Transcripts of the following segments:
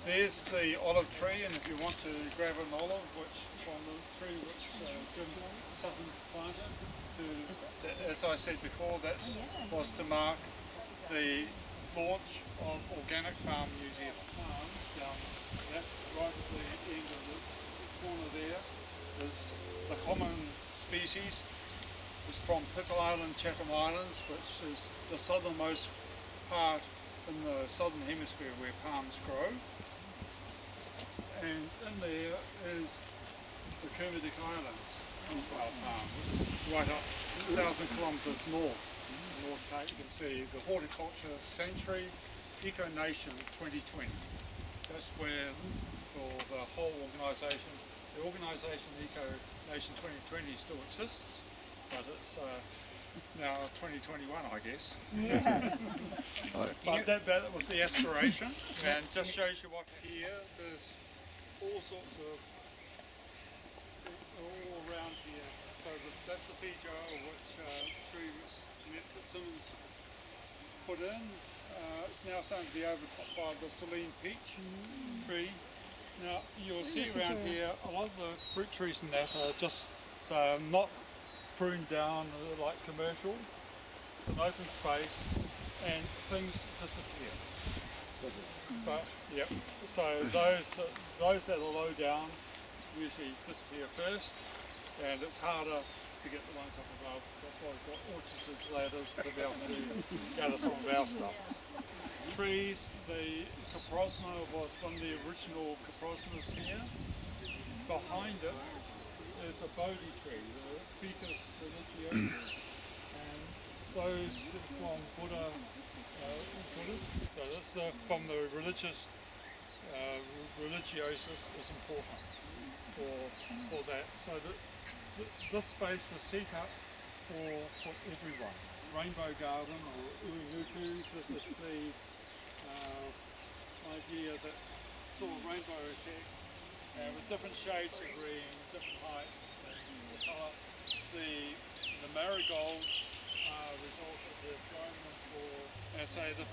There's the olive tree, and if you want to grab an olive, which from the tree which Jim Sutton planted, as I said before, that was to mark the launch of Organic Farm New Zealand. Farms down there, right at the end of the corner there, is the common species. It's from Pitt Island, Chatham Islands, which is the southernmost part in the southern hemisphere where palms grow. And in there is the Kermadec Islands palm, which is right up 1,000 kilometres north. North Cape, you can see the Horticulture Sanctuary Eco Nation 2020. That's where for the whole organisation, the organisation Eco Nation 2020 still exists, but it's now 2021, I guess. Yeah. But that was the aspiration, and just shows you what here. There's all sorts of all around here. So that's the Fijo, which tree which Jeanette Fitzsimmons put in. It's now starting to be overtopped by the Celine peach tree. Now you'll see around here a lot of the fruit trees and that are just not pruned down like commercial. It's an open space and things disappear. But yep, so those that are low down usually disappear first, and it's harder to get the ones up above. That's why we've got orchards as ladders to be able to gather some of our stuff. Trees, the Caprosma was one of the original Caprosmas here. Behind it is a Bodhi tree, the Ficus religiosus, and those from Buddhists. So this from the religious religiosus is important for that. So this space was set up for everyone. Rainbow garden or uinuku. This is the idea that sort of rainbow effect with different shades of green, different heights, and the colour. The marigolds are a result of the growing them for, say the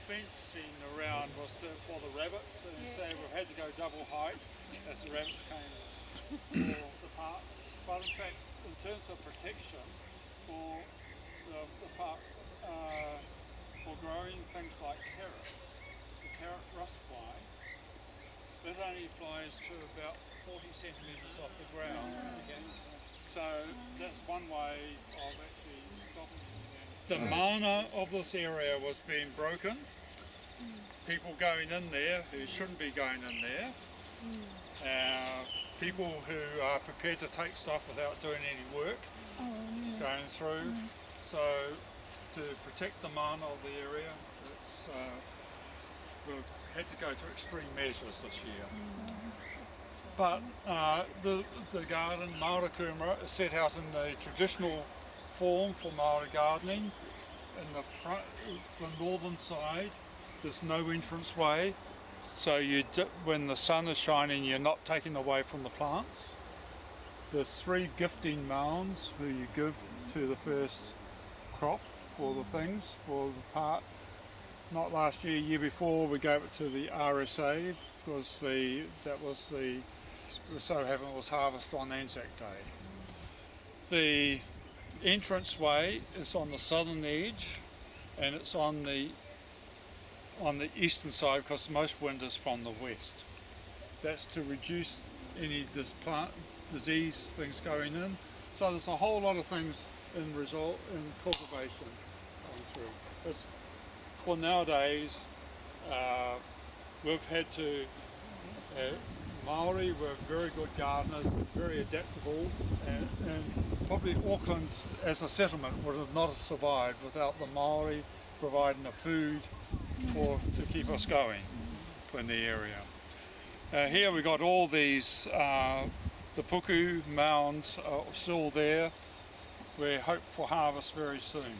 fencing around was for the rabbits, and so we've had to go double height as the rabbits came for the park. But in fact, in terms of protection for the park, for growing things like carrots, the carrot rust fly, it only flies to about 40 centimetres off the ground. So that's one way of actually stopping them. The mana of this area was being broken. People going in there who shouldn't be going in there. People who are prepared to take stuff without doing any work going through. So to protect the mana of the area, we've had to go to extreme measures this year. But the garden, Māori Kumara, is set out in the traditional form for Māori gardening. In the front, the northern side, there's no entrance way, so when the sun is shining, you're not taking away from the plants. There's 3 gifting mounds who you give to the first crop for the things, for the part. Not last year, year before, we gave it to the RSA because it so happened it was harvest on Anzac Day. The entrance way is on the southern edge, and it's on the eastern side because most wind is from the west. That's to reduce any plant disease things going in. So there's a whole lot of things in cultivation going through. For nowadays, we've had to Māori were very good gardeners, very adaptable, and probably Auckland as a settlement would have not survived without the Māori providing the food to keep us going in the area. Here we got all these, the puku mounds are still there. We hope for harvest very soon.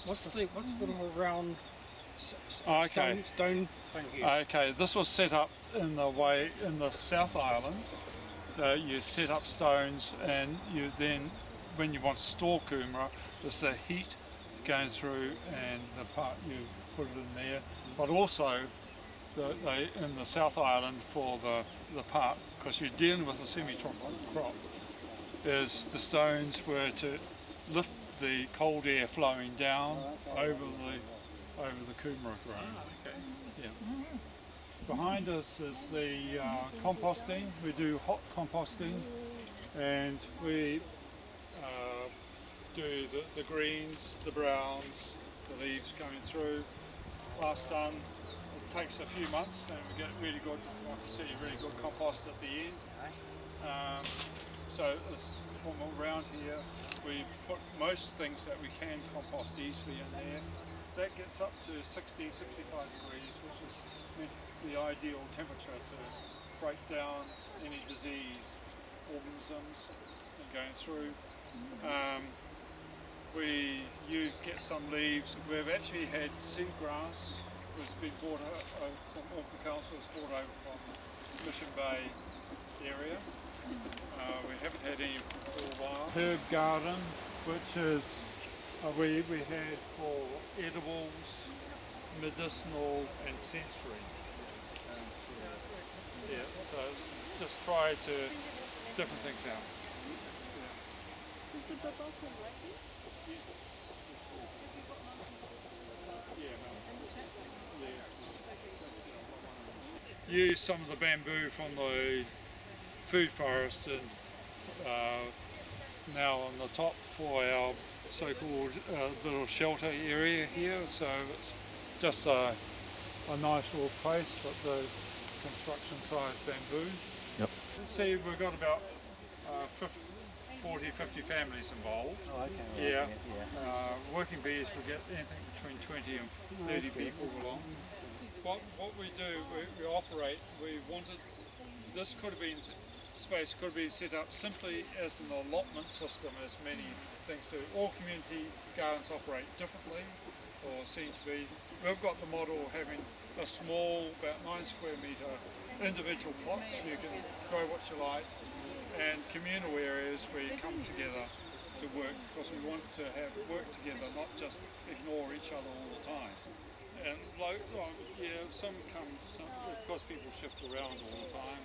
What's the little round Okay. stone thing here? Okay, this was set up in the South Island. You set up stones, and you then, when you want to store kumara, there's the heat going through, and the part you put it in there. But also, in the South Island for the park, because you're dealing with a semi-tropical crop, is the stones were to lift the cold air flowing down over the Coomera ground. Okay. Yeah. Behind us is the composting. We do hot composting, and we do the greens, the browns, the leaves coming through. Last done, it takes a few months, and we get really good. Want to see really good compost at the end. So from around here, we put most things that we can compost easily in there. That gets up to 60, 65 degrees, which is the ideal temperature to break down any disease organisms and going through. You get some leaves. We've actually had seagrass, which has been brought over from Auckland Council, was brought over from Mission Bay area. We haven't had any for a while. Herb garden, which is we had for edibles, medicinal and sensory. Yeah, so just try to different things out. Use some of the bamboo from the food forest and now on the top for our so-called little shelter area here. So it's just a nice little place with the construction size bamboo. Yep. See, we've got about 40, 50 families involved. Oh, okay. Yeah. Yeah. Working bees, we get anything between 20 and 30 people along. What we do, we operate, we wanted, this could have been, space could have been set up simply as an allotment system, as many things do. All community gardens operate differently, or seem to be. We've got the model of having a small, about 9 square metre individual plots, you can grow what you like, and communal areas where you come together to work, because we want to have work together, not just ignore each other all the time. And some come, because people shift around all the time,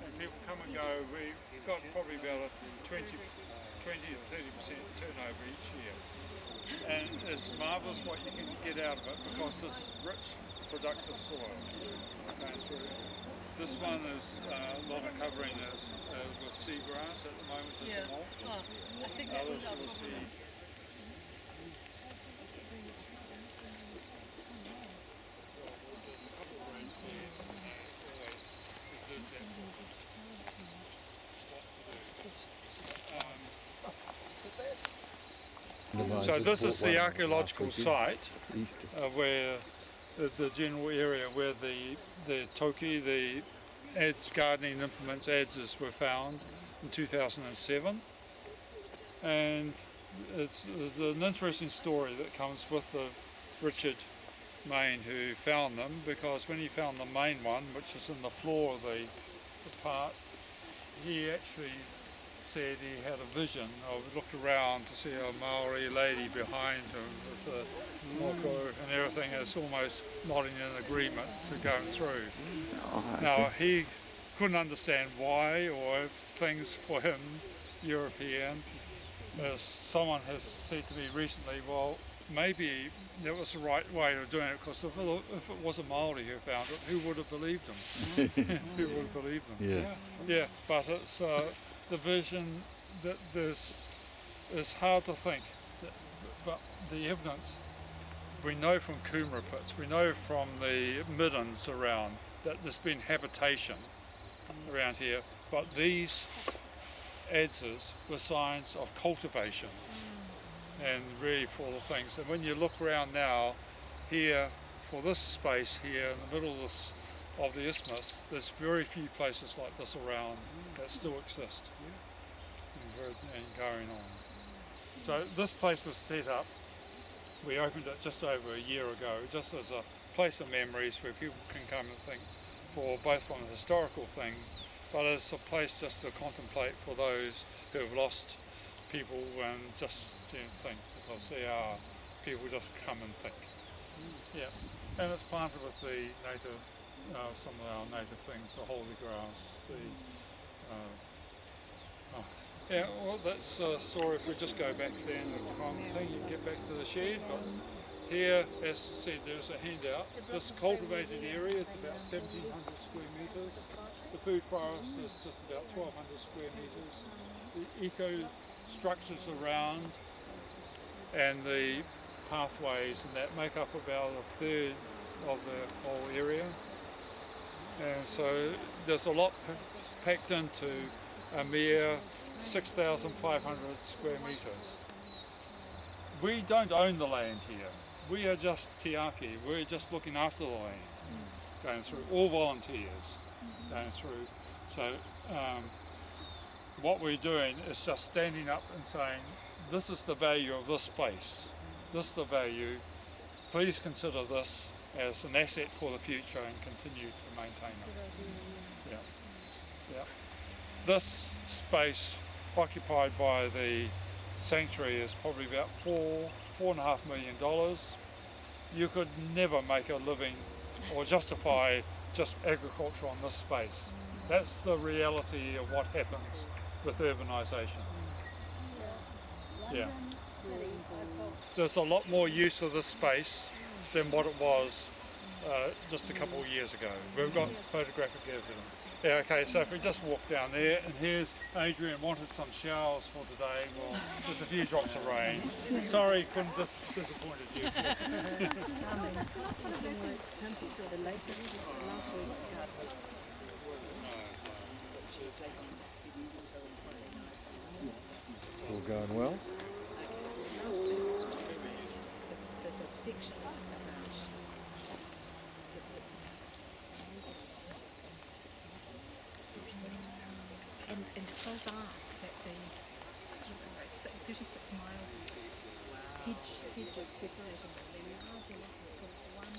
and people come and go. We've got probably about a 20 to 30% turnover each year. And it's marvellous what you can get out of it, because this is rich, productive soil going through. This one is a lot of covering is with seagrass at the moment, as a mulch. I think that was Others will see. So this is the archaeological site where the general area where the toki, the gardening implements, adzes were found in 2007. And it's an interesting story that comes with the Richard Main who found them, because when he found the main one, which is in the floor of the part, he actually said he had a vision. I looked around to see a Maori lady behind him with a moko and everything is almost nodding in agreement to go through. Now he couldn't understand why, or if things for him, European, as someone has said to me recently, well, maybe that was the right way of doing it, because if it was a Maori who found it, who would have believed him? Who would have believed them? Yeah, but it's the vision that it's hard to think, but the evidence, we know from Coomera pits, we know from the middens around that there's been habitation around here, but these adzes were signs of cultivation and really for the things. And when you look around now, here, for this space here in the middle of the isthmus, there's very few places like this around that still exist and going on. So this place was set up, we opened it just over a year ago, just as a place of memories where people can come and think, for both from a historical thing, but as a place just to contemplate for those who have lost people and just think, because they are people just come and think. Yeah, and it's planted with the native some of our native things, the holy grass, the yeah, well that's sorry if we just go back then at the time thing, you can get back to the shed, but here, as I said, there's a handout. This cultivated area is about 1,700 square metres. The food forest is just about 1,200 square metres. The eco structures around and the pathways and that make up about a third of the whole area. And so there's a lot packed into a mere 6,500 square metres. We don't own the land here. We are just tiaki. We're just looking after the land, going through, all volunteers going through. So what we're doing is just standing up and saying, this is the value of this space. This is the value. Please consider this as an asset for the future and continue to maintain it. Yeah. Yeah. This space occupied by the sanctuary is probably about $4.5 million. You could never make a living or justify just agriculture on this space. That's the reality of what happens with urbanisation. Yeah. There's a lot more use of this space than what it was just a couple of years ago. We've got photographic evidence. Yeah, okay, so if we just walk down there, and here's Adrian wanted some showers for today. Well, there's a few drops of rain. Sorry, couldn't disappointed you. All going well? There's a section about and it's so vast that the sort of 36 mile hedge is separating them. They're large enough for one